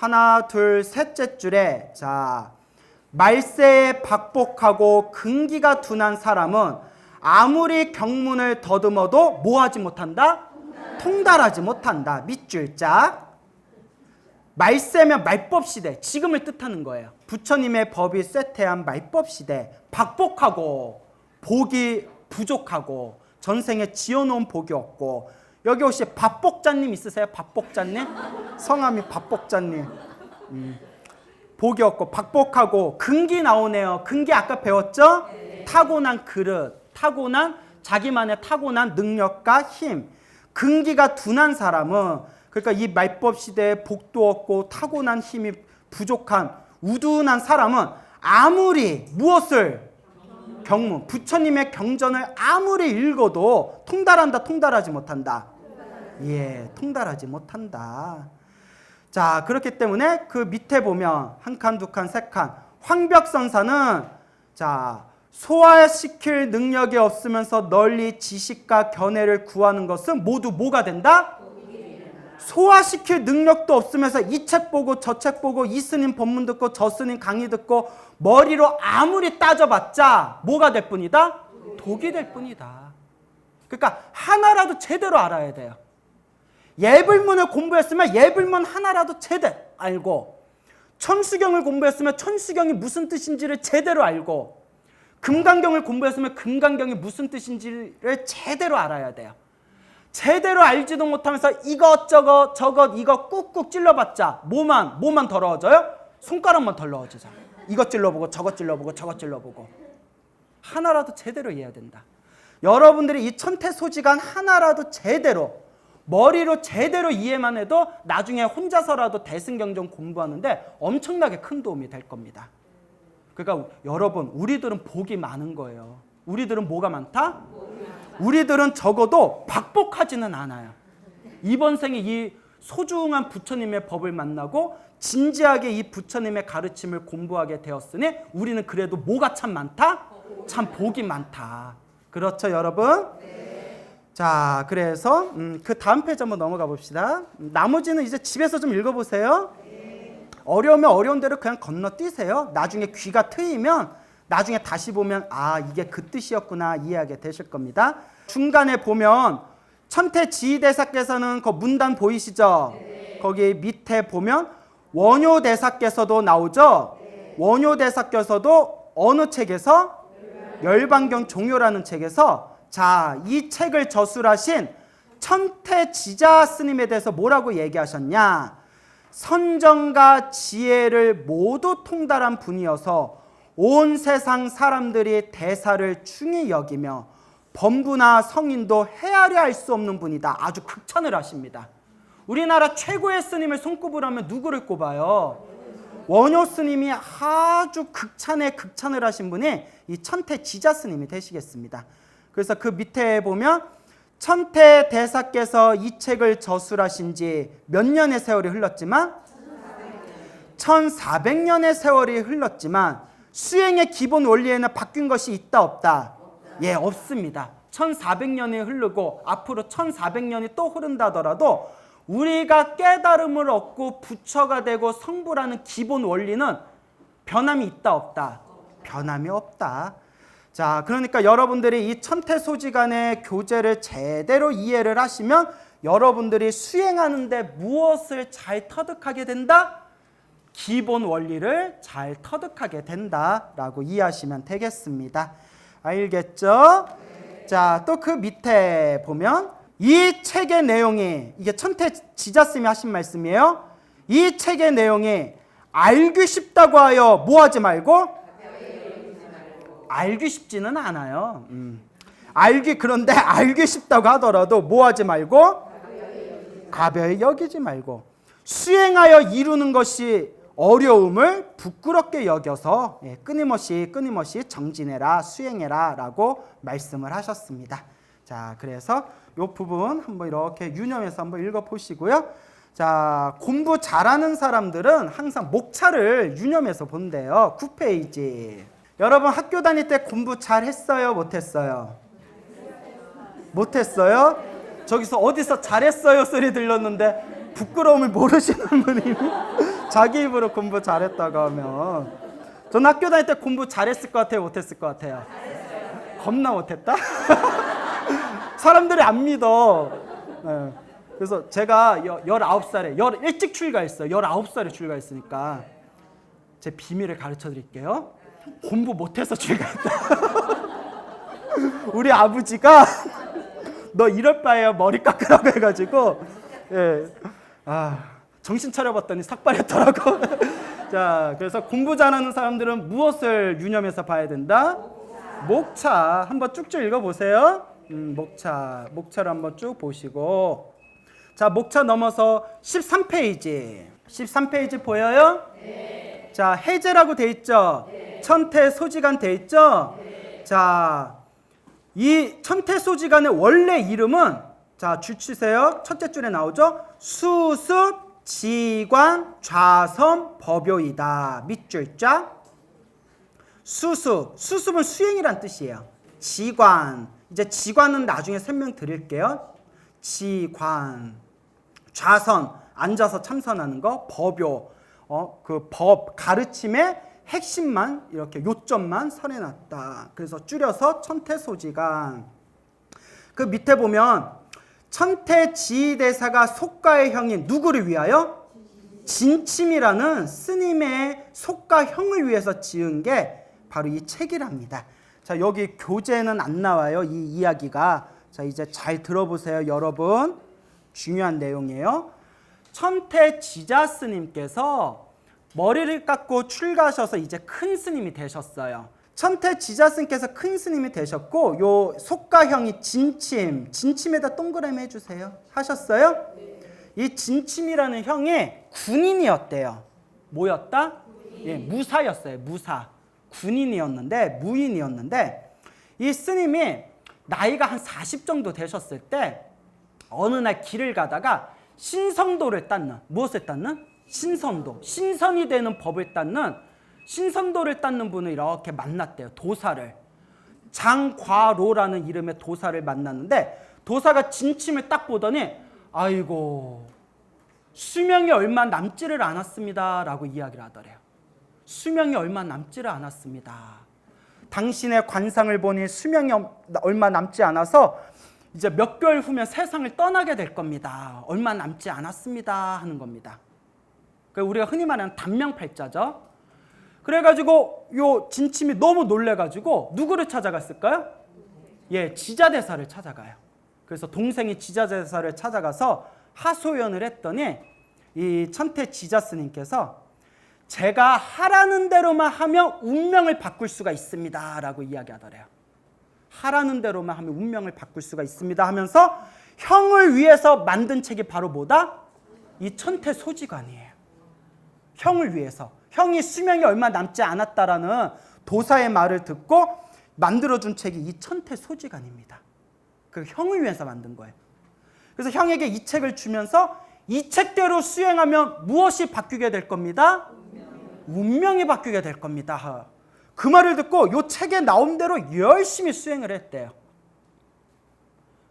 하나, 둘, 셋째 줄에 자, 말세에 박복하고 근기가 둔한 사람은 아무리 경문을 더듬어도 뭐하지 못한다? 통달하지 못한다. 밑줄 짝. 말세면 말법시대, 지금을 뜻하는 거예요. 부처님의 법이 쇠퇴한 말법시대. 박복하고 복이 부족하고 전생에 지어놓은 복이 없고. 여기 혹시 밥복자님 있으세요? 밥복자님? 성함이 밥복자님. 복이 없고 박복하고 근기 나오네요. 근기 아까 배웠죠? 타고난 그릇, 타고난 자기만의 타고난 능력과 힘. 근기가 둔한 사람은 그러니까 이 말법 시대에 복도 없고 타고난 힘이 부족한 우둔한 사람은 아무리 무엇을 경문, 부처님의 경전을 아무리 읽어도 통달한다, 통달하지 못한다. 예, 통달하지 못한다. 자, 그렇기 때문에 그 밑에 보면 한 칸, 두 칸, 세 칸. 황벽선사는 자, 소화시킬 능력이 없으면서 널리 지식과 견해를 구하는 것은 모두 뭐가 된다? 소화시킬 능력도 없으면서 이 책 보고 저 책 보고 이 스님 법문 듣고 저 스님 강의 듣고 머리로 아무리 따져봤자 뭐가 될 뿐이다? 독이 될 뿐이다. 그러니까 하나라도 제대로 알아야 돼요. 예불문을 공부했으면 예불문 하나라도 제대로 알고, 천수경을 공부했으면 천수경이 무슨 뜻인지를 제대로 알고, 금강경을 공부했으면 금강경이 무슨 뜻인지를 제대로 알아야 돼요. 제대로 알지도 못하면서 이것저것 저것 이거 꾹꾹 찔러봤자 뭐만 더러워져요? 손가락만 더러워지잖아. 이것 찔러보고 저것 찔러보고 저것 찔러보고. 하나라도 제대로 이해해야 된다. 여러분들이 이 천태소지간 하나라도 제대로 머리로 제대로 이해만 해도 나중에 혼자서라도 대승경전 공부하는데 엄청나게 큰 도움이 될 겁니다. 그러니까 여러분, 우리들은 복이 많은 거예요. 우리들은 뭐가 많다? 우리들은 적어도 박복하지는 않아요. 이번 생에 이 소중한 부처님의 법을 만나고 진지하게 이 부처님의 가르침을 공부하게 되었으니 우리는 그래도 뭐가 참 많다? 참 복이 많다. 그렇죠, 여러분? 자, 그래서 그 다음 페이지 한번 넘어가 봅시다. 나머지는 이제 집에서 좀 읽어보세요. 어려우면 어려운 대로 그냥 건너뛰세요. 나중에 귀가 트이면 나중에 다시 보면 아, 이게 그 뜻이었구나 이해하게 되실 겁니다. 중간에 보면 천태지휘대사께서는 그 문단 보이시죠? 거기 밑에 보면 원효대사께서도 나오죠? 원효대사께서도 어느 책에서? 열반경 종요라는 책에서 자, 이 책을 저술하신 천태지자 스님에 대해서 뭐라고 얘기하셨냐? 선정과 지혜를 모두 통달한 분이어서 온 세상 사람들이 대사를 중히 여기며 범부나 성인도 헤아려 할 수 없는 분이다. 아주 극찬을 하십니다. 우리나라 최고의 스님을 손꼽으라면 하면 누구를 꼽아요? 원효 스님이 아주 극찬을 하신 분이 이 천태지자 스님이 되시겠습니다. 그래서 그 밑에 보면 천태대사께서 이 책을 저술하신 지 몇 년의 세월이 흘렀지만 1400년의 세월이 흘렀지만 수행의 기본 원리에는 바뀐 것이 있다 없다? 예, 없습니다. 1400년이 흐르고 앞으로 1400년이 또 흐른다더라도 우리가 깨달음을 얻고 부처가 되고 성부라는 기본 원리는 변함이 있다 없다? 변함이 없다. 자, 그러니까 여러분들이 이 천태소지간의 교재를 제대로 이해를 하시면 여러분들이 수행하는데 무엇을 잘 터득하게 된다? 기본 원리를 잘 터득하게 된다라고 이해하시면 되겠습니다. 알겠죠? 자, 또 그 밑에 보면 이 책의 내용이, 이게 천태지자스님이 하신 말씀이에요. 이 책의 내용이 알기 쉽다고 하여 뭐하지 말고? 알기 쉽지는 않아요. 그런데 알기 쉽다고 하더라도 뭐하지 말고? 가벼이 여기지 말고. 수행하여 이루는 것이 어려움을 부끄럽게 여겨서 끊임없이 정진해라, 수행해라 라고 말씀을 하셨습니다. 자, 그래서 이 부분 한번 이렇게 유념해서 한번 읽어보시고요. 자, 공부 잘하는 사람들은 항상 목차를 유념해서 본대요. 9페이지. 여러분 학교 다닐 때 공부 잘했어요? 못했어요? 못했어요? 저기서 어디서 잘했어요 소리 들렸는데 부끄러움을 모르시는 분이 자기 입으로 공부 잘했다고 하면. 전 학교 다닐 때 공부 잘했을 것 같아요, 못했을 것 같아요? 겁나 못했다? 사람들이 안 믿어. 네. 그래서 제가 19살에 일찍 출가했어요. 19살에 출가했으니까 제 비밀을 가르쳐 드릴게요. 공부 못해서 출가했다. 우리 아버지가 너 이럴 바에야 머리 깎으라고 해가지고, 예. 정신 차려봤더니 삭발했더라고. 자, 그래서 공부 잘하는 사람들은 무엇을 유념해서 봐야 된다? 목차. 한번 쭉쭉 읽어보세요. 목차를 한번 쭉 보시고. 자, 목차 넘어서 13페이지. 13페이지 보여요? 네. 자, 해제라고 돼 있죠? 네. 천태소지간 돼 있죠? 네. 자, 이 천태소지간의 원래 이름은, 자, 줄 치세요. 첫째 줄에 나오죠? 수습, 지관, 좌섬, 법요이다. 밑줄 쫙. 수습은 수행이란 뜻이에요. 지관, 이제 지관은 나중에 설명드릴게요. 지관. 좌선, 앉아서 참선하는 거. 법요, 그 법 가르침의 핵심만, 이렇게 요점만 설해놨다. 그래서 줄여서 천태소지간. 그 밑에 보면 천태지대사가 속가의 형인 누구를 위하여? 진침이라는 스님의 속가형을 위해서 지은 게 바로 이 책이랍니다. 자, 여기 교재는 안 나와요, 이 이야기가. 자, 이제 잘 들어보세요, 여러분. 중요한 내용이에요. 천태지자 스님께서 머리를 깎고 출가하셔서 이제 큰 스님이 되셨어요. 천태지자 스님께서 큰 스님이 되셨고, 요 속가형이 진침에다 동그라미 해주세요. 하셨어요? 이 진침이라는 형이 군인이었대요. 뭐였다? 예, 무사였어요. 무사. 군인이었는데, 무인이었는데, 이 스님이 나이가 한 40 정도 되셨을 때 어느 날 길을 가다가 신성도를 닦는, 무엇을 닦는? 신선도, 신선이 되는 법을 닦는, 신선도를 닦는 분을 이렇게 만났대요. 도사를. 장과로라는 이름의 도사를 만났는데, 도사가 진침을 딱 보더니 아이고, 수명이 얼마 남지를 않았습니다 라고 이야기를 하더래요. 수명이 얼마 남지를 않았습니다. 당신의 관상을 보니 수명이 얼마 남지 않아서 이제 몇 개월 후면 세상을 떠나게 될 겁니다. 얼마 남지 않았습니다 하는 겁니다. 우리가 흔히 말하는 단명팔자죠. 그래가지고 요 진침이 너무 놀래가지고 누구를 찾아갔을까요? 예, 지자대사를 찾아가요. 그래서 동생이 지자대사를 찾아가서 하소연을 했더니 이 천태지자 스님께서 제가 하라는 대로만 하면 운명을 바꿀 수가 있습니다 라고 이야기하더래요. 하라는 대로만 하면 운명을 바꿀 수가 있습니다 하면서 형을 위해서 만든 책이 바로 뭐다? 이 천태소지관이에요. 형을 위해서. 형이 수명이 얼마 남지 않았다라는 도사의 말을 듣고 만들어준 책이 이 천태소지관입니다. 그 형을 위해서 만든 거예요. 그래서 형에게 이 책을 주면서 이 책대로 수행하면 무엇이 바뀌게 될 겁니다? 운명이 바뀌게 될 겁니다. 그 말을 듣고 이 책에 나온 대로 열심히 수행을 했대요.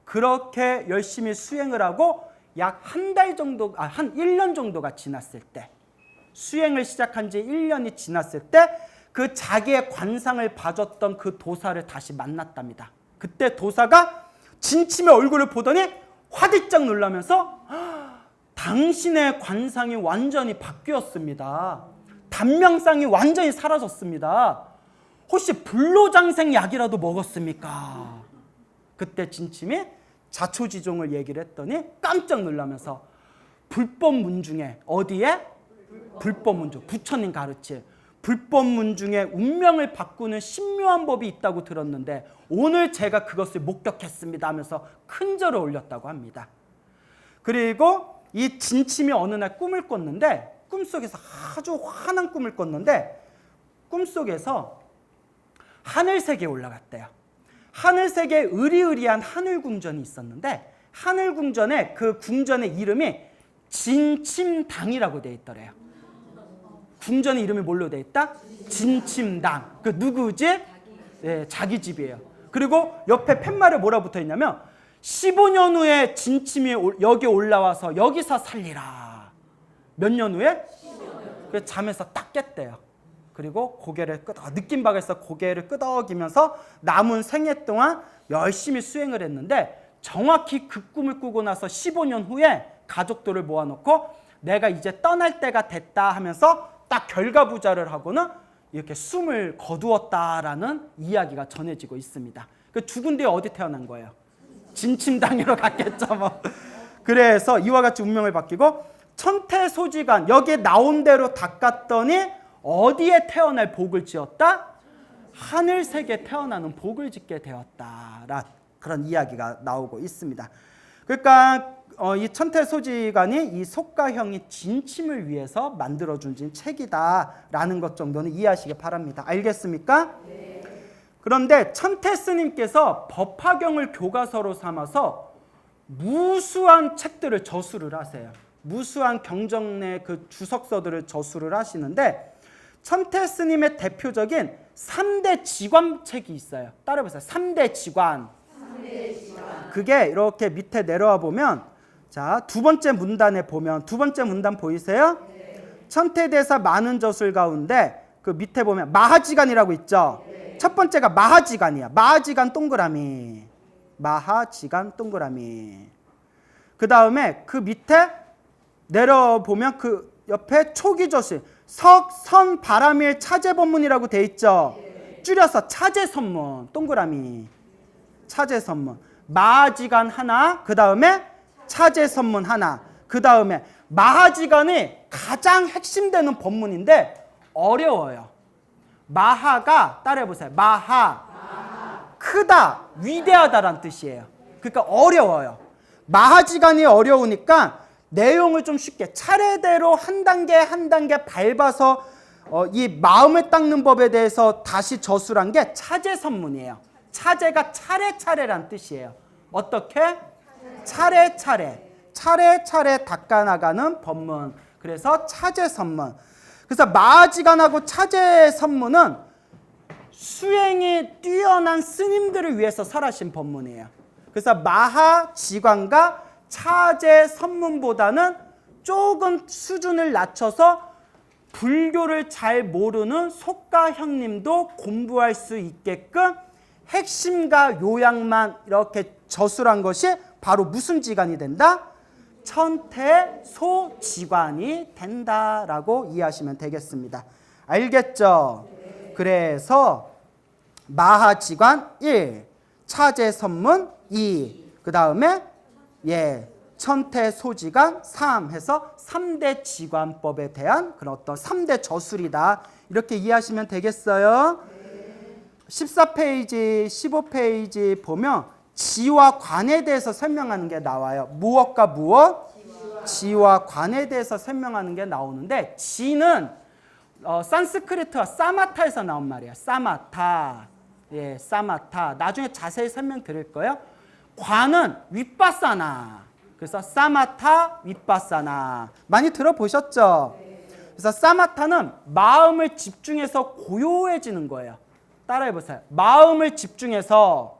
그렇게 열심히 수행을 하고 약 한 달 정도, 한 1년 정도가 지났을 때, 수행을 시작한 지 1년이 지났을 때 그 자기의 관상을 봐줬던 그 도사를 다시 만났답니다. 그때 도사가 진침의 얼굴을 보더니 화들짝 놀라면서 당신의 관상이 완전히 바뀌었습니다. 단명상이 완전히 사라졌습니다. 혹시 불로장생 약이라도 먹었습니까? 그때 진침이 자초지종을 얘기를 했더니 깜짝 놀라면서 불법문 중에, 어디에? 불법문 중, 부처님 가르침 불법문 중에 운명을 바꾸는 신묘한 법이 있다고 들었는데 오늘 제가 그것을 목격했습니다 하면서 큰 절을 올렸다고 합니다. 그리고 이 진침이 어느 날 꿈을 꿨는데, 꿈속에서 아주 환한 꿈을 꿨는데 꿈속에서 하늘세계에 올라갔대요. 하늘세계에 의리의리한 하늘궁전이 있었는데 하늘궁전에, 그 궁전의 이름이 진침당이라고 되어 있더래요. 궁전의 이름이 뭘로 되어 있다? 진침당. 그 누구지? 네, 자기 집이에요. 그리고 옆에 팻말에 뭐라 붙어 있냐면 15년 후에 진침이 여기 올라와서 여기서 살리라. 몇 년 후에? 15년. 그래서 잠에서 딱 깼대요. 그리고 고개를 느낀 바에서 고개를 끄덕이면서 남은 생애 동안 열심히 수행을 했는데 정확히 그 꿈을 꾸고 나서 15년 후에 가족들을 모아놓고 내가 이제 떠날 때가 됐다 하면서 딱 결과부자를 하고는 이렇게 숨을 거두었다라는 이야기가 전해지고 있습니다. 그 죽은 뒤에 어디 태어난 거예요? 진침당으로 갔겠죠. 뭐. 그래서 이와 같이 운명을 바뀌고 천태소지간 여기에 나온 대로 닦았더니 어디에 태어날 복을 지었다? 하늘색에 태어나는 복을 짓게 되었다라 그런 이야기가 나오고 있습니다. 그러니까 이 천태소지간이 이 속가형이 진침을 위해서 만들어준 책이다라는 것 정도는 이해하시기 바랍니다. 알겠습니까? 네. 그런데 천태스님께서 법화경을 교과서로 삼아서 무수한 책들을 저술을 하세요. 무수한 경전의 그 주석서들을 저술을 하시는데 천태스님의 대표적인 3대 지관책이 있어요. 따라해보세요. 3대 지관. 그게 이렇게 밑에 내려와 보면 자, 두 번째 문단에 보면 두 번째 문단 보이세요? 네. 천태대사 많은 저술 가운데 그 밑에 보면 마하지간이라고 있죠. 네. 첫 번째가 마하지간이야. 마하지간 동그라미. 마하지간 동그라미. 그 다음에 그 밑에 내려보면 그 옆에 초기 저술 석선 바람일 차제법문이라고 돼 있죠. 네. 줄여서 차제선문 동그라미. 차제선문. 마하지간 하나. 그 다음에 차제선문 하나. 그 다음에 마하지간이 가장 핵심되는 법문인데 어려워요. 마하가 따라해보세요. 마하. 크다, 위대하다란 뜻이에요. 그러니까 어려워요. 마하지간이 어려우니까 내용을 좀 쉽게 차례대로 한 단계 한 단계 밟아서 이 마음을 닦는 법에 대해서 다시 저술한 게 차제선문이에요. 차제가 차례차례란 뜻이에요. 어떻게? 차례차례 닦아나가는 법문. 그래서 차제선문. 그래서 마하지간하고 차제선문은 수행이 뛰어난 스님들을 위해서 설하신 법문이에요. 그래서 마하지간과 차제선문보다는 조금 수준을 낮춰서 불교를 잘 모르는 속가형님도 공부할 수 있게끔 핵심과 요약만 이렇게 저술한 것이 바로 무슨 지간이 된다? 천태소지간이 된다라고 이해하시면 되겠습니다. 알겠죠? 그래서 마하지간 1, 차제선문 2, 그 다음에 천태소지간 3 해서 3대 지관법에 대한 그런 어떤 3대 저술이다. 이렇게 이해하시면 되겠어요? 14페이지, 15페이지 보면 지와 관에 대해서 설명하는 게 나와요. 무엇과 무엇? 지와 관에 대해서 설명하는 게 나오는데 지는 산스크리트와 사마타에서 나온 말이에요. 사마타. 예, 사마타. 나중에 자세히 설명드릴 거예요. 관은 윗바사나. 그래서 사마타, 윗바사나. 많이 들어보셨죠? 그래서 사마타는 마음을 집중해서 고요해지는 거예요. 따라해보세요. 마음을 집중해서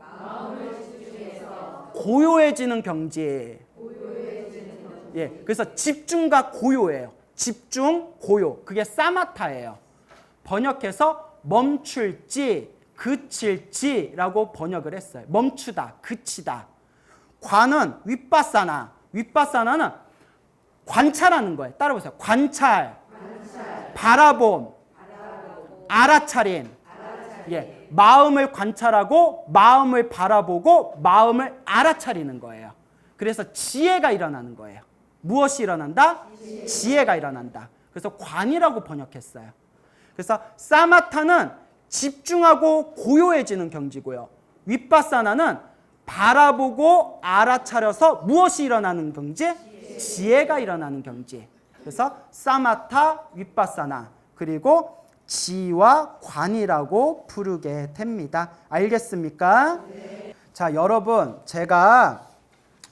고요해지는 경지. 예, 그래서 집중과 고요예요. 집중, 고요. 그게 사마타예요. 번역해서 멈출지, 그칠지라고 번역을 했어요. 멈추다, 그치다. 관은 윗바사나. 윗바사나는 관찰하는 거예요. 따라보세요. 관찰. 바라봄. 알아차림. 예, 마음을 관찰하고 마음을 바라보고 마음을 알아차리는 거예요. 그래서 지혜가 일어나는 거예요. 무엇이 일어난다? 지혜가 일어난다. 그래서 관이라고 번역했어요. 그래서 사마타는 집중하고 고요해지는 경지고요. 윗바사나는 바라보고 알아차려서 무엇이 일어나는 경지? 지혜가 일어나는 경지. 그래서 사마타, 윗바사나. 그리고 지와 관이라고 부르게 됩니다. 알겠습니까? 네. 자, 여러분, 제가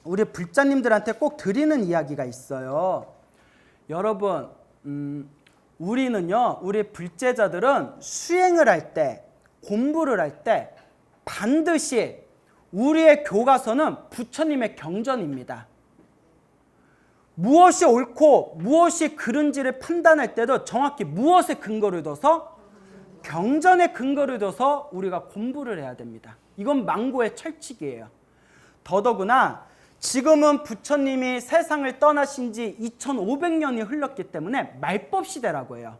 우리 불자님들한테 꼭 드리는 이야기가 있어요. 여러분, 우리는요, 우리 불제자들은 수행을 할 때, 공부를 할 때 반드시 우리의 교과서는 부처님의 경전입니다. 무엇이 옳고 무엇이 그른지를 판단할 때도 정확히 무엇에 근거를 둬서? 경전에 근거를 둬서 우리가 공부를 해야 됩니다. 이건 망고의 철칙이에요. 더더구나 지금은 부처님이 세상을 떠나신 지 2500년이 흘렀기 때문에 말법 시대라고 해요.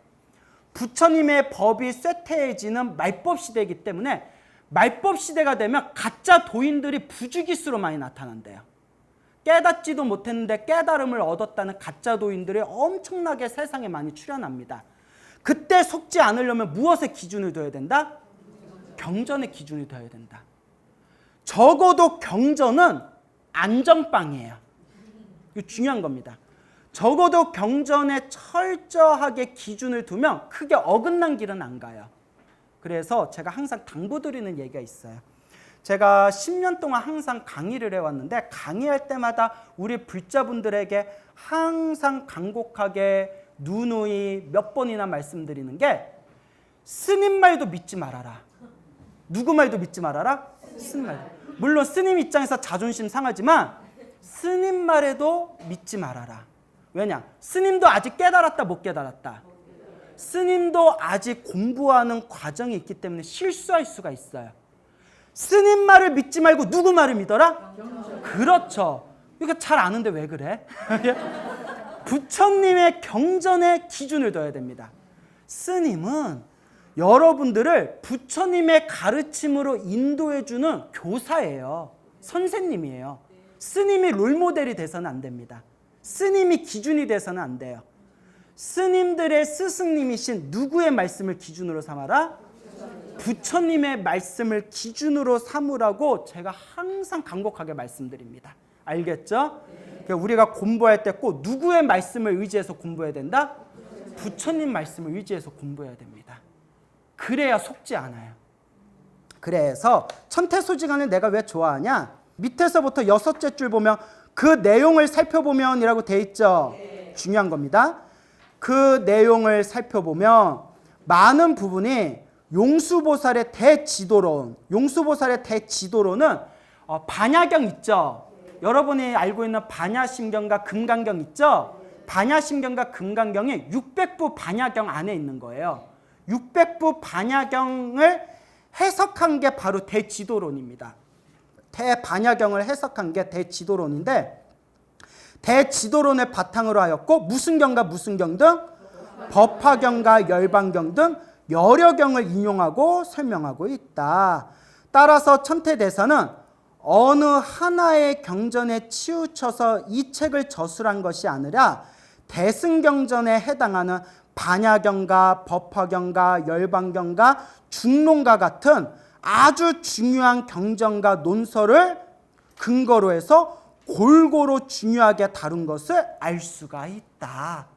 부처님의 법이 쇠퇴해지는 말법 시대이기 때문에 말법 시대가 되면 가짜 도인들이 부주기수로 많이 나타난대요. 깨닫지도 못했는데 깨달음을 얻었다는 가짜 도인들이 엄청나게 세상에 많이 출현합니다. 그때 속지 않으려면 무엇에 기준을 둬야 된다? 경전의 기준이 둬야 된다. 적어도 경전은 안전빵이에요. 이거 중요한 겁니다. 적어도 경전에 철저하게 기준을 두면 크게 어긋난 길은 안 가요. 그래서 제가 항상 당부드리는 얘기가 있어요. 제가 10년 동안 항상 강의를 해왔는데 강의할 때마다 우리 불자분들에게 항상 간곡하게 누누이 몇 번이나 말씀드리는 게 스님 말도 믿지 말아라. 누구 말도 믿지 말아라? 스님 말. 물론 스님 입장에서 자존심 상하지만 스님 말에도 믿지 말아라. 왜냐? 스님도 아직 깨달았다 못 깨달았다? 스님도 아직 공부하는 과정이 있기 때문에 실수할 수가 있어요. 스님 말을 믿지 말고 누구 말을 믿어라? 그렇죠. 이거 잘 아는데 왜 그래? 부처님의 경전에 기준을 둬야 됩니다. 스님은 여러분들을 부처님의 가르침으로 인도해주는 교사예요. 선생님이에요. 스님이 롤모델이 돼서는 안 됩니다. 스님이 기준이 돼서는 안 돼요. 스님들의 스승님이신 누구의 말씀을 기준으로 삼아라? 부처님의 말씀을 기준으로 삼으라고 제가 항상 간곡하게 말씀드립니다. 알겠죠? 우리가 공부할 때 꼭 누구의 말씀을 의지해서 공부해야 된다? 부처님 말씀을 의지해서 공부해야 됩니다. 그래야 속지 않아요. 그래서 천태소지간을 내가 왜 좋아하냐? 밑에서부터 6째 줄 보면 그 내용을 살펴보면 이라고 돼 있죠. 중요한 겁니다. 그 내용을 살펴보면 많은 부분이 용수보살의 대지도론, 용수보살의 대지도론은 반야경 있죠. 여러분이 알고 있는 반야심경과 금강경 있죠. 반야심경과 금강경이 600부 반야경 안에 있는 거예요. 600부 반야경을 해석한 게 바로 대지도론입니다. 대반야경을 해석한 게 대지도론인데 대지도론을 바탕으로 하였고 무슨 경과 무슨 경 등? 법화경과 열반경 등 여러 경을 인용하고 설명하고 있다. 따라서 천태대사는 어느 하나의 경전에 치우쳐서 이 책을 저술한 것이 아니라 대승경전에 해당하는 반야경과 법화경과 열반경과 중론과 같은 아주 중요한 경전과 논설을 근거로 해서 골고루 중요하게 다룬 것을 알 수가 있다.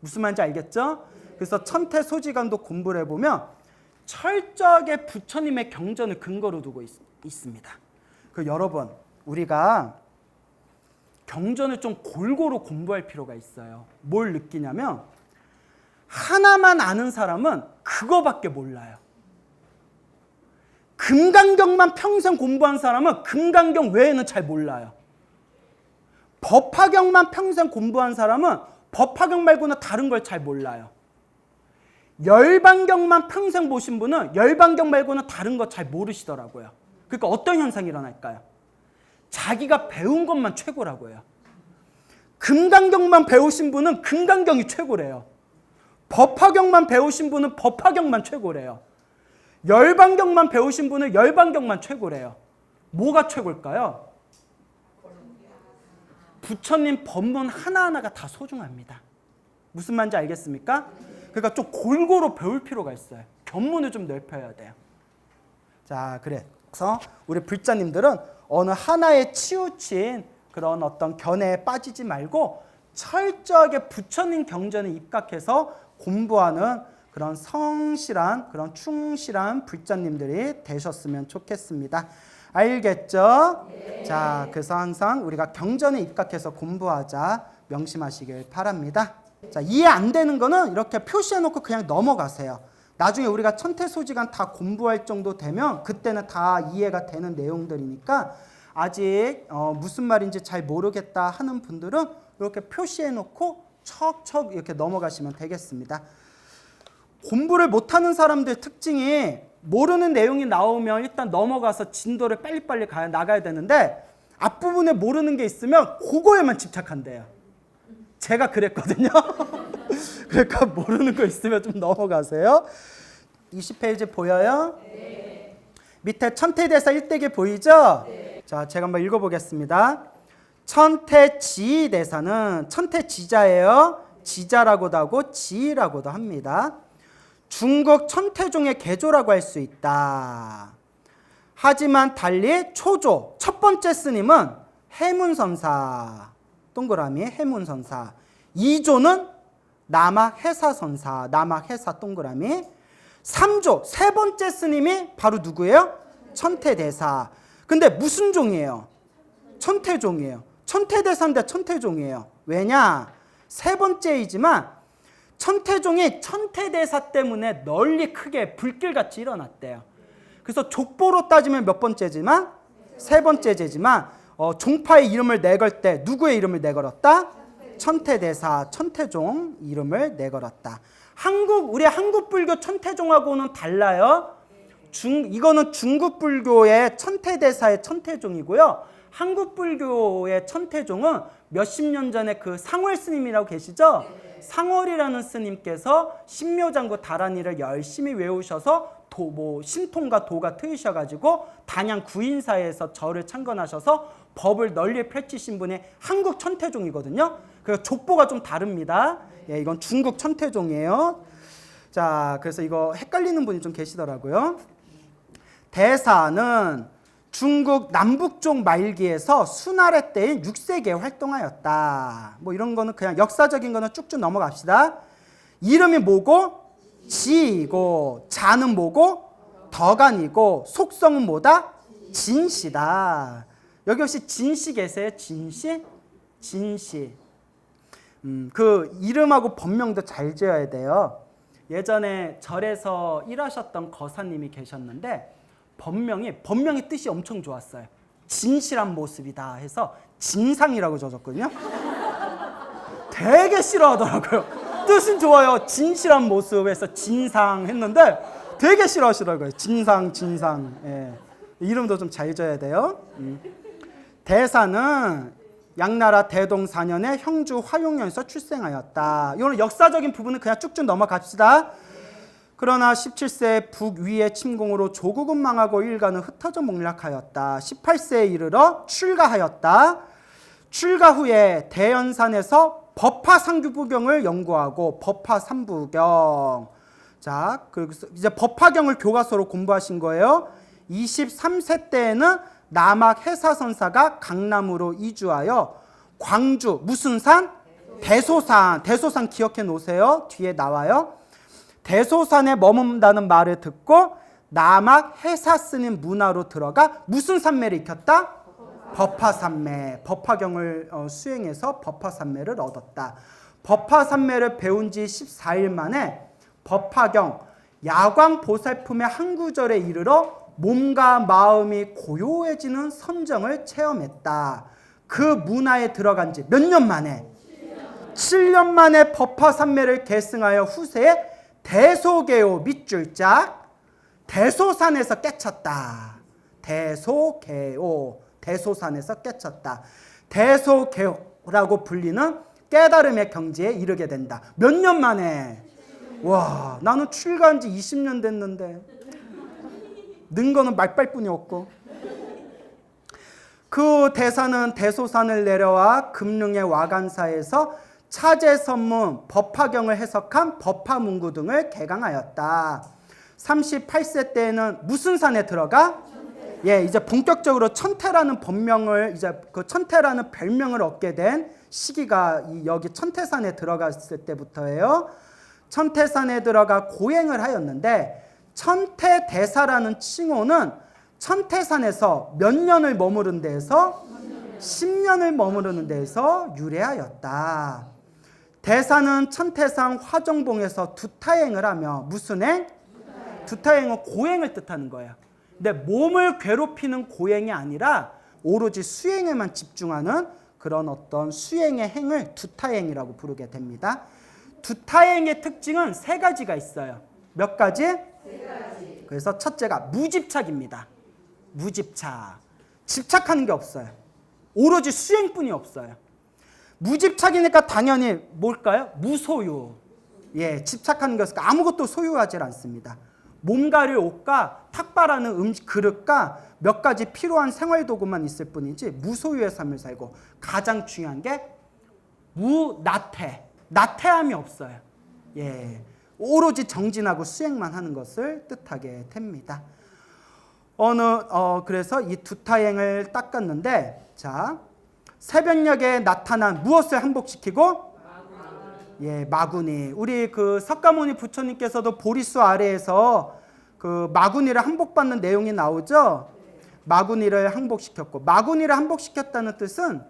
무슨 말인지 알겠죠? 그래서 천태소지간도 공부를 해보면 철저하게 부처님의 경전을 근거로 두고 있습니다. 여러분, 우리가 경전을 좀 골고루 공부할 필요가 있어요. 뭘 느끼냐면 하나만 아는 사람은 그거밖에 몰라요. 금강경만 평생 공부한 사람은 금강경 외에는 잘 몰라요. 법화경만 평생 공부한 사람은 법화경 말고는 다른 걸 잘 몰라요. 열반경만 평생 보신 분은 열반경 말고는 다른 거 잘 모르시더라고요. 그러니까 어떤 현상이 일어날까요? 자기가 배운 것만 최고라고 해요. 금강경만 배우신 분은 금강경이 최고래요. 법화경만 배우신 분은 법화경만 최고래요. 열반경만 배우신 분은 열반경만 최고래요. 뭐가 최고일까요? 부처님 법문 하나하나가 다 소중합니다. 무슨 말인지 알겠습니까? 그러니까 좀 골고루 배울 필요가 있어요. 견문을 좀 넓혀야 돼요. 자, 그래서 우리 불자님들은 어느 하나에 치우친 그런 어떤 견해에 빠지지 말고 철저하게 부처님 경전에 입각해서 공부하는 그런 성실한, 그런 충실한 불자님들이 되셨으면 좋겠습니다. 알겠죠? 네. 자, 그래서 항상 우리가 경전에 입각해서 공부하자 명심하시길 바랍니다. 자, 이해 안 되는 거는 이렇게 표시해놓고 그냥 넘어가세요. 나중에 우리가 천태소지간 다 공부할 정도 되면 그때는 다 이해가 되는 내용들이니까 아직 무슨 말인지 잘 모르겠다 하는 분들은 이렇게 표시해 놓고 척척 이렇게 넘어가시면 되겠습니다. 공부를 못하는 사람들 특징이 모르는 내용이 나오면 일단 넘어가서 진도를 빨리빨리 나가야 되는데 앞부분에 모르는 게 있으면 그거에만 집착한대요. 제가 그랬거든요. 그러니까 모르는 거 있으면 좀 넘어가세요. 20페이지 보여요? 네. 밑에 천태대사 일대기 보이죠? 네. 자, 제가 한번 읽어보겠습니다. 천태지대사는 천태지자예요. 지자라고도 하고 지라고도 합니다. 중국 천태종의 개조라고 할 수 있다. 하지만 달리 초조, 첫 번째 스님은 해문선사, 동그라미 해문선사. 2조는 남학해사선사, 남학해사 동그라미. 3조, 세 번째 스님이 바로 누구예요? 천태대사. 근데 무슨 종이에요? 천태종이에요. 천태대사인데 천태종이에요. 왜냐? 세 번째이지만 천태종이 천태대사 때문에 널리 크게 불길같이 일어났대요. 그래서 족보로 따지면 몇 번째지만? 세 번째지만 종파의 이름을 내걸 때 누구의 이름을 내걸었다? 천태대사, 천태종 이름을 내걸었다. 우리 한국 불교 천태종하고는 달라요. 이거는 중국 불교의 천태대사의 천태종이고요. 한국 불교의 천태종은 몇십 년 전에 그 상월 스님이라고 계시죠? 상월이라는 스님께서 신묘장구 다란이를 열심히 외우셔서 신통과 도가 트이셔가지고 단양 구인사에서 절을 창건하셔서 법을 널리 펼치신 분이 한국 천태종이거든요. 그래서 족보가 좀 다릅니다. 예, 이건 중국 천태종이에요. 자, 그래서 이거 헷갈리는 분이 좀 계시더라고요. 대사는 중국 남북종 말기에서 수나라 때인 6세기에 활동하였다. 뭐 이런 거는 그냥 역사적인 거는 쭉쭉 넘어갑시다. 이름이 뭐고? 지이고, 자는 뭐고? 덕안이고, 속성은 뭐다? 진시다. 여기 혹시 진시 계세요? 진시? 진시. 그 이름하고 법명도 잘 지어야 돼요. 예전에 절에서 일하셨던 거사님이 계셨는데 법명의 뜻이 엄청 좋았어요. 진실한 모습이다 해서 진상이라고 적었거든요. 되게 싫어하더라고요. 뜻은 좋아요. 진실한 모습에서 진상 했는데 되게 싫어하시더라고요. 진상. 예. 이름도 좀 잘 지어야 돼요. 대사는 양나라 대동 4년에 형주 화용년에서 출생하였다. 이거는 역사적인 부분은 그냥 쭉쭉 넘어갑시다. 그러나 17세 북위의 침공으로 조국은 망하고 일가는 흩어져 몰락하였다. 18세에 이르러 출가하였다. 출가 후에 대연산에서 법화상규부경을 연구하고 법화삼부경. 자, 그래서 이제 법화경을 교과서로 공부하신 거예요. 23세 때에는 남학해사선사가 강남으로 이주하여 광주 무슨 산? 대소산. 대소산 기억해 놓으세요. 뒤에 나와요. 대소산에 머문다는 말을 듣고 남학해사스님 문화로 들어가 무슨 산매를 익혔다? 법화산매. 법화경을 수행해서 법화산매를 얻었다. 법화산매를 배운 지 14일 만에 법화경 야광보살품의 한 구절에 이르러 몸과 마음이 고요해지는 선정을 체험했다. 그 문화에 들어간 지 몇 년 만에? 7년 만에 법화산매를 계승하여 후세에 대소개오 밑줄짝 대소산에서 깨쳤다. 대소개오, 대소산에서 깨쳤다. 대소개오라고 불리는 깨달음의 경지에 이르게 된다. 몇 년 만에? 와, 나는 출가한 지 20년 됐는데 는 거는 말빨뿐이 없고. 그 대사는 대소산을 내려와 금릉의 와간사에서 차제선문, 법화경을 해석한 법화문구 등을 개강하였다. 38세 때에는 무슨 산에 들어가? 예, 이제 본격적으로 천태라는 법명을 이제 그 천태라는 별명을 얻게 된 시기가 여기 천태산에 들어갔을 때부터예요. 천태산에 들어가 고행을 하였는데 천태대사라는 칭호는 천태산에서 몇 년을 머무른 데에서 10년을 머무르는 데에서 유래하였다. 대사는 천태산 화정봉에서 두타행을 하며 무슨 행? 두타행은 고행을 뜻하는 거예요. 근데 몸을 괴롭히는 고행이 아니라 오로지 수행에만 집중하는 그런 어떤 수행의 행을 두타행이라고 부르게 됩니다. 두타행의 특징은 세 가지가 있어요. 몇 가지? 세 가지. 그래서 첫째가 무집착입니다. 무집착. 집착하는 게 없어요. 오로지 수행뿐이 없어요. 무집착이니까 당연히 뭘까요? 무소유. 예, 집착하는 것은 아무것도 소유하지 않습니다. 몸가릴 옷과 탁발하는 그릇과 몇 가지 필요한 생활도구만 있을 뿐이지 무소유의 삶을 살고, 가장 중요한 게 무나태. 나태함이 없어요. 예, 오로지 정진하고 수행만 하는 것을 뜻하게 됩니다. 그래서 이 두타행을 닦았는데, 자, 새벽녘에 나타난 무엇을 항복시키고? 예, 마구니. 우리 그 석가모니 부처님께서도 보리수 아래에서 그 마구니를 항복받는 내용이 나오죠. 마구니를 항복시켰고, 마구니를 항복시켰다는 뜻은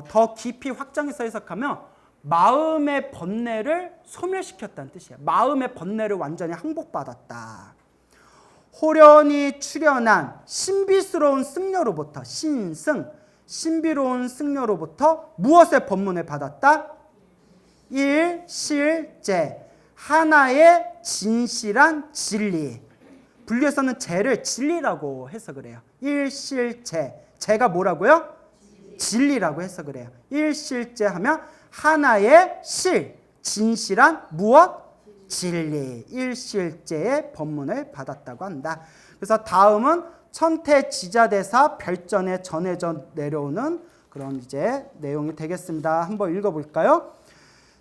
더 깊이 확장해서 해석하면 마음의 번뇌를 소멸시켰다는 뜻이에요. 마음의 번뇌를 완전히 항복받았다. 호련히 출현한 신비스러운 승려로부터, 신비로운 승려로부터 무엇의 법문을 받았다? 일실제, 하나의 진실한 진리. 불교에서는 제를 진리라고 해석을 해요. 일실제, 제가 뭐라고요? 진리라고 해석을 해요. 일실제 하면 하나의 실, 진실한 무엇? 진리. 일실제의 법문을 받았다고 한다. 그래서 다음은 천태지자대사 별전에 전해져 내려오는 그런 이제 내용이 되겠습니다. 한번 읽어볼까요?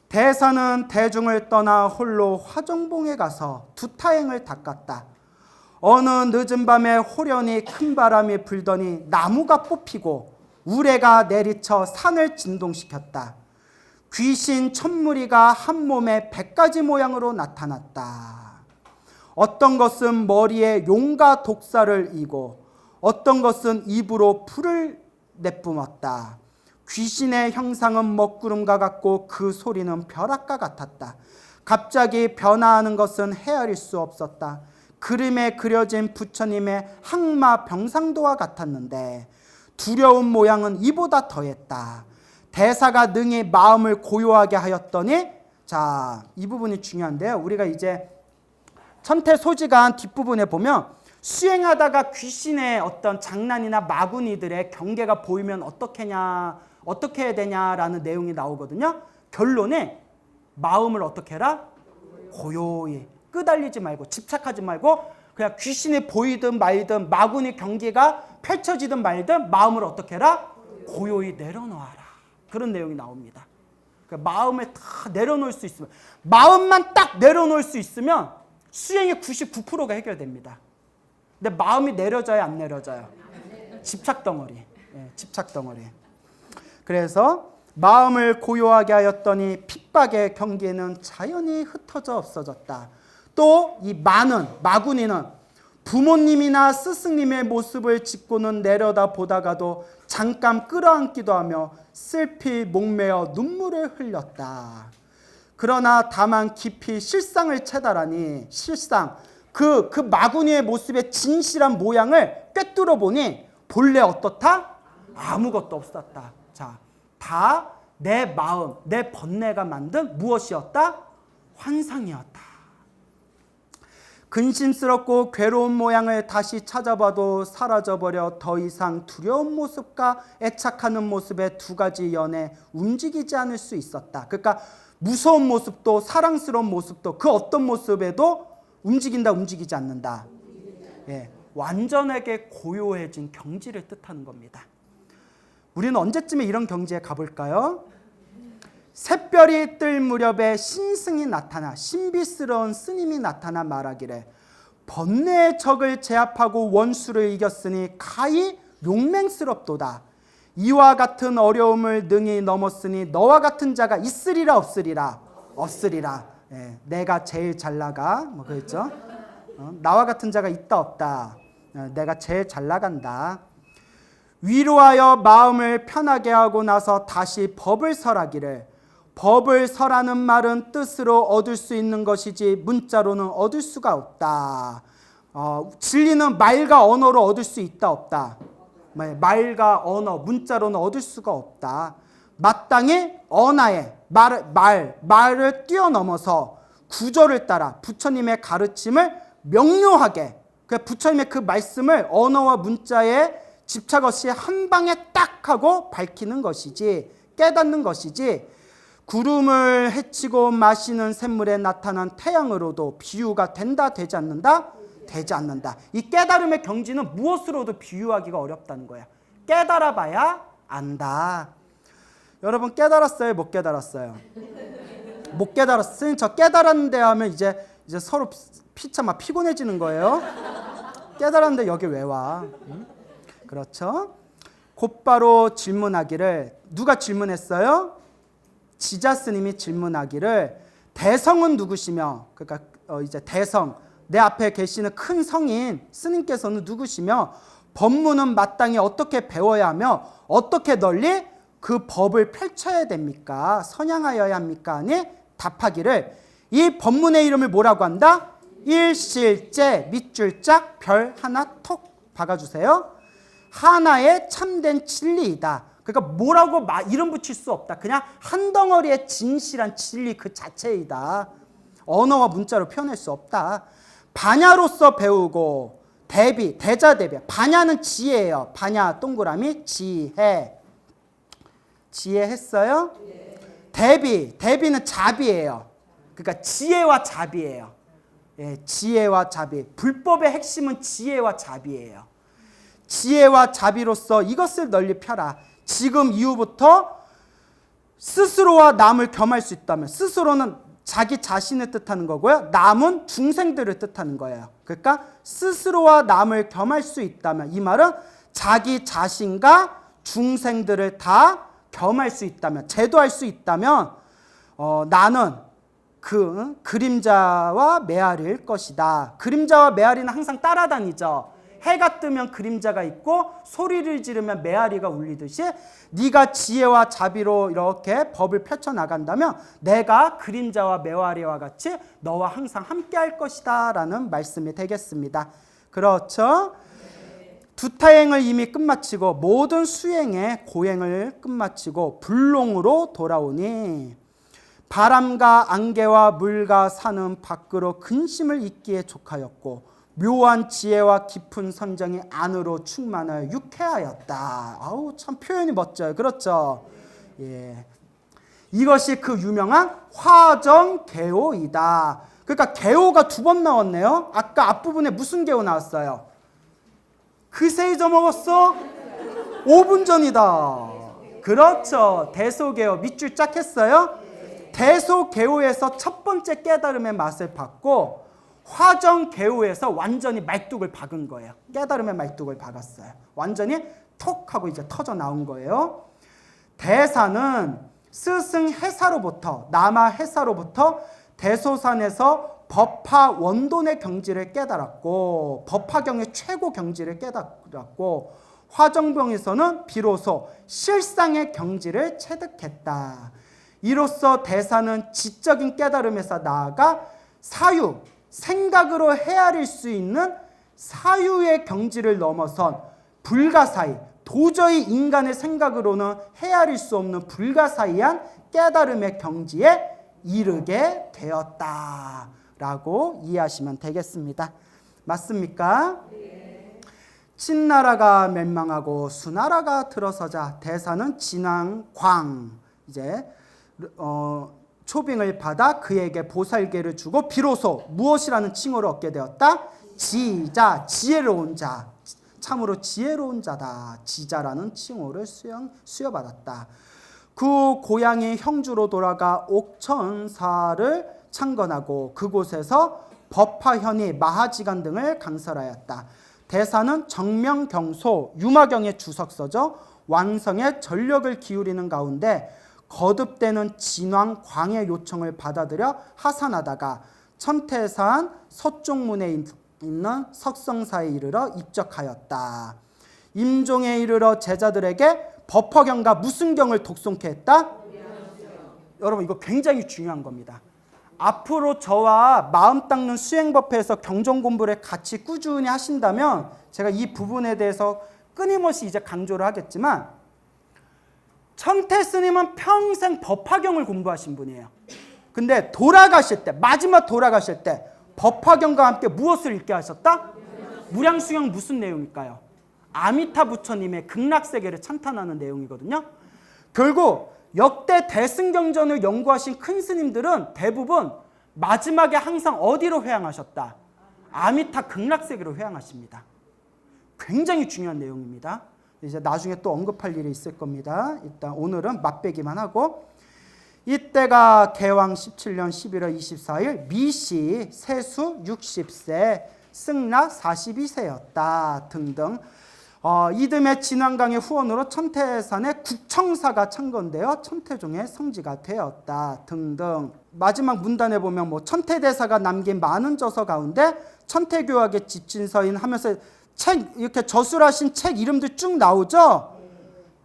대사는 대중을 떠나 홀로 화정봉에 가서 두타행을 닦았다. 어느 늦은 밤에 호련히 큰 바람이 불더니 나무가 뽑히고 우레가 내리쳐 산을 진동시켰다. 귀신 천무리가 한 몸에 100가지 모양으로 나타났다. 어떤 것은 머리에 용과 독사를 이고 어떤 것은 입으로 불을 내뿜었다. 귀신의 형상은 먹구름과 같고 그 소리는 벼락과 같았다. 갑자기 변화하는 것은 헤아릴 수 없었다. 그림에 그려진 부처님의 항마 병상도와 같았는데 두려운 모양은 이보다 더했다. 대사가 능히 마음을 고요하게 하였더니, 자, 이 부분이 중요한데요. 우리가 이제 천태소지간 뒷부분에 보면 수행하다가 귀신의 어떤 장난이나 마구니들의 경계가 보이면 어떻게 해야 되냐라는 내용이 나오거든요. 결론에 마음을 어떻게 해라? 고요히. 끄달리지 말고, 집착하지 말고, 그냥 귀신이 보이든 말든 마구니 경계가 펼쳐지든 말든 마음을 어떻게 해라? 고요히 내려놓아라. 그런 내용이 나옵니다. 그러니까 마음을 다 내려놓을 수 있으면, 마음만 딱 내려놓을 수 있으면 수행의 99%가 해결됩니다. 근데 마음이 내려져야 안 내려져요? 집착 덩어리. 예, 집착 덩어리. 그래서 마음을 고요하게 하였더니 핍박의 경계는 자연히 흩어져 없어졌다. 또 이 마구니는 부모님이나 스승님의 모습을 짓고는 내려다 보다가도 잠깐 끌어안기도 하며 슬피 목매어 눈물을 흘렸다. 그러나 다만 깊이 실상을 채다라니, 실상, 그 마구니의 모습의 진실한 모양을 꿰뚫어 보니 본래 어떻다? 아무것도 없었다. 자, 다 내 마음, 내 번뇌가 만든 무엇이었다? 환상이었다. 근심스럽고 괴로운 모양을 다시 찾아봐도 사라져버려 더 이상 두려운 모습과 애착하는 모습의 두 가지 연에 움직이지 않을 수 있었다. 그러니까 무서운 모습도 사랑스러운 모습도 그 어떤 모습에도 움직인다, 움직이지 않는다. 예, 완전하게 고요해진 경지를 뜻하는 겁니다. 우리는 언제쯤에 이런 경지에 가볼까요? 샛별이 뜰 무렵에 신승이 나타나, 신비스러운 스님이 나타나 말하기를 번뇌의 적을 제압하고 원수를 이겼으니 가히 용맹스럽도다. 이와 같은 어려움을 능히 넘었으니 너와 같은 자가 있으리라 없으리라? 없으리라. 예, 내가 제일 잘 나가, 뭐 그랬죠? 나와 같은 자가 있다 없다. 내가 제일 잘 나간다. 위로하여 마음을 편하게 하고 나서 다시 법을 설하기를, 법을 설하는 말은 뜻으로 얻을 수 있는 것이지 문자로는 얻을 수가 없다. 진리는 말과 언어로 얻을 수 있다 없다? 말과 언어, 문자로는 얻을 수가 없다. 마땅히 언어의 말을 뛰어넘어서 구조를 따라 부처님의 가르침을 명료하게, 부처님의 그 말씀을 언어와 문자에 집착 없이 한 방에 딱 하고 밝히는 것이지, 깨닫는 것이지, 구름을 헤치고 마시는 샘물에 나타난 태양으로도 비유가 된다, 되지 않는다? 되지 않는다. 이 깨달음의 경지는 무엇으로도 비유하기가 어렵다는 거야. 깨달아 봐야 안다. 여러분 깨달았어요? 못 깨달았어요? 못 깨달았어요. 저 깨달았는데 하면 이제 서로 피차 막 피곤해지는 거예요. 깨달았는데 여기 왜 와? 그렇죠? 곧바로 질문하기를, 누가 질문했어요? 지자 스님이 질문하기를, 대성은 누구시며, 그러니까 이제 대성, 내 앞에 계시는 큰 성인 스님께서는 누구시며, 법문은 마땅히 어떻게 배워야 하며 어떻게 널리 그 법을 펼쳐야 됩니까? 선양하여야 합니까? 아니 답하기를, 이 법문의 이름을 뭐라고 한다? 일실제 밑줄 짝 별 하나 톡 박아주세요. 하나의 참된 진리이다. 그러니까 뭐라고 이름 붙일 수 없다. 그냥 한 덩어리의 진실한 진리 그 자체이다. 언어와 문자로 표현할 수 없다. 반야로서 배우고 대자대비. 반야는 지혜예요. 반야 동그라미 지혜. 지혜했어요? 대비는 자비예요. 그러니까 지혜와 자비예요. 지혜와 자비. 불법의 핵심은 지혜와 자비예요. 지혜와 자비로서 이것을 널리 펴라. 지금 이후부터 스스로와 남을 겸할 수 있다면, 스스로는 자기 자신을 뜻하는 거고요. 남은 중생들을 뜻하는 거예요. 그러니까 스스로와 남을 겸할 수 있다면, 이 말은 자기 자신과 중생들을 다 겸할 수 있다면, 제도할 수 있다면 나는 그 그림자와 메아리일 것이다. 그림자와 메아리는 항상 따라다니죠. 해가 뜨면 그림자가 있고 소리를 지르면 메아리가 울리듯이 네가 지혜와 자비로 이렇게 법을 펼쳐나간다면 내가 그림자와 메아리와 같이 너와 항상 함께할 것이다 라는 말씀이 되겠습니다. 그렇죠? 두타행을 이미 끝마치고 모든 수행의 고행을 끝마치고 불롱으로 돌아오니 바람과 안개와 물과 산은 밖으로 근심을 잊기에 족하였고 묘한 지혜와 깊은 선정이 안으로 충만하여 유쾌하였다. 아우 참 표현이 멋져요. 그렇죠? 예. 이것이 그 유명한 화정개호이다. 그러니까 개호가 두 번 나왔네요. 아까 앞부분에 무슨 개호 나왔어요? 그새 잊어먹었어? 5분 전이다. 그렇죠. 대소개호 밑줄 짝 했어요. 대소개호에서 첫 번째 깨달음의 맛을 받고 화정개호에서 완전히 말뚝을 박은 거예요. 깨달음의 말뚝을 박았어요. 완전히 톡 하고 이제 터져 나온 거예요. 대사는 스승 해사로부터, 남아 해사로부터 대소산에서 법화 원돈의 경지를 깨달았고 법화경의 최고 경지를 깨달았고 화정병에서는 비로소 실상의 경지를 체득했다. 이로써 대사는 지적인 깨달음에서 나아가 사유, 생각으로 헤아릴 수 있는 사유의 경지를 넘어선 불가사의, 도저히 인간의 생각으로는 헤아릴 수 없는 불가사의한 깨달음의 경지에 이르게 되었다라고 이해하시면 되겠습니다. 맞습니까? 친나라가 멸망하고 수나라가 들어서자 대사는 진왕광 이제 초빙을 받아 그에게 보살계를 주고 비로소 무엇이라는 칭호를 얻게 되었다? 지자, 지혜로운 자. 참으로 지혜로운 자다. 지자라는 칭호를 수여받았다. 그 고향의 형주로 돌아가 옥천사를 창건하고 그곳에서 법화현의 마하지간 등을 강설하였다. 대사는 정명경소, 유마경의 주석서죠. 완성에 전력을 기울이는 가운데 거듭되는 진왕광의 요청을 받아들여 하산하다가 천태산 서쪽문에 있는 석성사에 이르러 입적하였다. 임종에 이르러 제자들에게 법화경과 무슨 경을 독송케 했다? 여러분 이거 굉장히 중요한 겁니다. 앞으로 저와 마음 닦는 수행법회에서 경전 공부를 같이 꾸준히 하신다면 제가 이 부분에 대해서 끊임없이 이제 강조를 하겠지만, 천태 스님은 평생 법화경을 공부하신 분이에요. 근데 돌아가실 때, 마지막 돌아가실 때 법화경과 함께 무엇을 읽게 하셨다? 무량수경. 무슨 내용일까요? 아미타 부처님의 극락세계를 찬탄하는 내용이거든요. 결국 역대 대승경전을 연구하신 큰 스님들은 대부분 마지막에 항상 어디로 회항하셨다? 아미타 극락세계로 회항하십니다. 굉장히 중요한 내용입니다. 이제 나중에 또 언급할 일이 있을 겁니다. 일단 오늘은 맛배기만 하고, 이때가 개왕 17년 11월 24일 미시 세수 60세 승라 42세였다 등등. 이듬해 진왕강의 후원으로 천태산에 국청사가 창건되어 천태종의 성지가 되었다 등등. 마지막 문단에 보면 뭐 천태대사가 남긴 많은 저서 가운데 천태교학의 집진서인 하면서 책, 이렇게 저술하신 책 이름들 쭉 나오죠?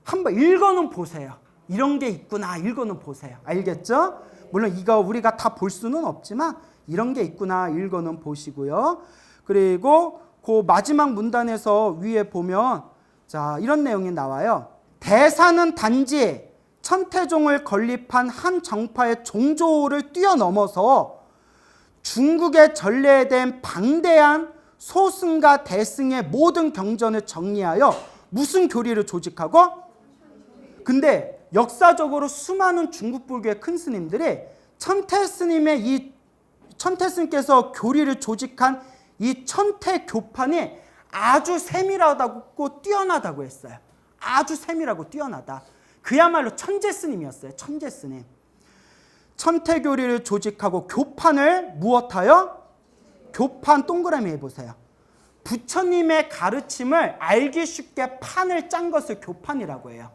한번 읽어는 보세요. 이런 게 있구나, 읽어는 보세요. 알겠죠? 물론 이거 우리가 다 볼 수는 없지만 이런 게 있구나, 읽어는 보시고요. 그리고 그 마지막 문단에서 위에 보면 자, 이런 내용이 나와요. 대사는 단지 천태종을 건립한 한 정파의 종조를 뛰어넘어서 중국의 전례에 대한 방대한 소승과 대승의 모든 경전을 정리하여 무슨 교리를 조직하고, 근데 역사적으로 수많은 중국 불교의 큰 스님들이 천태스님께서 교리를 조직한 이 천태교판이 아주 세밀하다고 뛰어나다고 했어요. 아주 세밀하고 뛰어나다. 그야말로 천재스님이었어요. 천재스님. 천태교리를 조직하고 교판을 무엇하여? 교판 동그라미 해보세요. 부처님의 가르침을 알기 쉽게 판을 짠 것을 교판이라고 해요.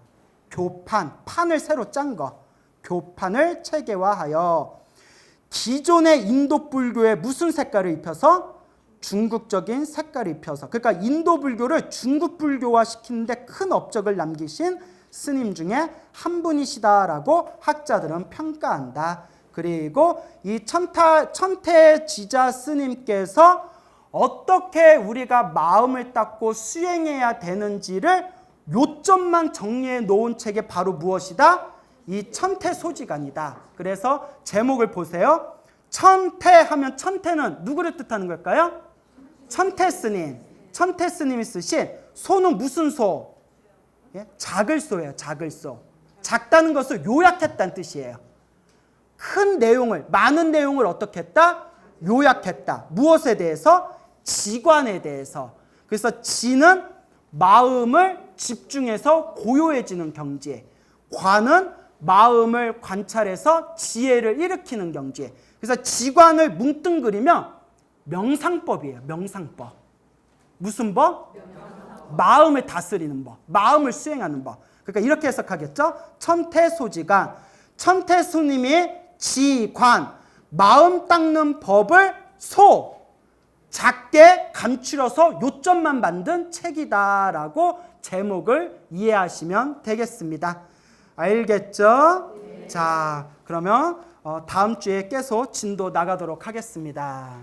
교판, 판을 새로 짠 거. 교판을 체계화하여 기존의 인도 불교에 무슨 색깔을 입혀서? 중국적인 색깔을 입혀서. 그러니까 인도 불교를 중국 불교화 시키는데 큰 업적을 남기신 스님 중에 한 분이시다라고 학자들은 평가한다. 그리고 이 천태지자 스님께서 어떻게 우리가 마음을 닦고 수행해야 되는지를 요점만 정리해 놓은 책이 바로 무엇이다? 이 천태소지간이다. 그래서 제목을 보세요. 천태하면 천태는 누구를 뜻하는 걸까요? 천태스님. 천태스님이 쓰신 소는 무슨 소? 예? 작을 소예요. 작을 소. 작다는 것을 요약했다는 뜻이에요. 큰 내용을, 많은 내용을 어떻게 했다? 요약했다. 무엇에 대해서? 지관에 대해서. 그래서 지는 마음을 집중해서 고요해지는 경지, 관은 마음을 관찰해서 지혜를 일으키는 경지. 그래서 지관을 뭉뚱그리면 명상법이에요. 명상법. 무슨 법? 마음을 다스리는 법, 마음을 수행하는 법. 그러니까 이렇게 해석하겠죠? 천태소지간, 천태스님이 지관, 마음 닦는 법을 작게 감추려서 요점만 만든 책이다라고 제목을 이해하시면 되겠습니다. 알겠죠? 네. 자, 그러면 다음 주에 계속 진도 나가도록 하겠습니다.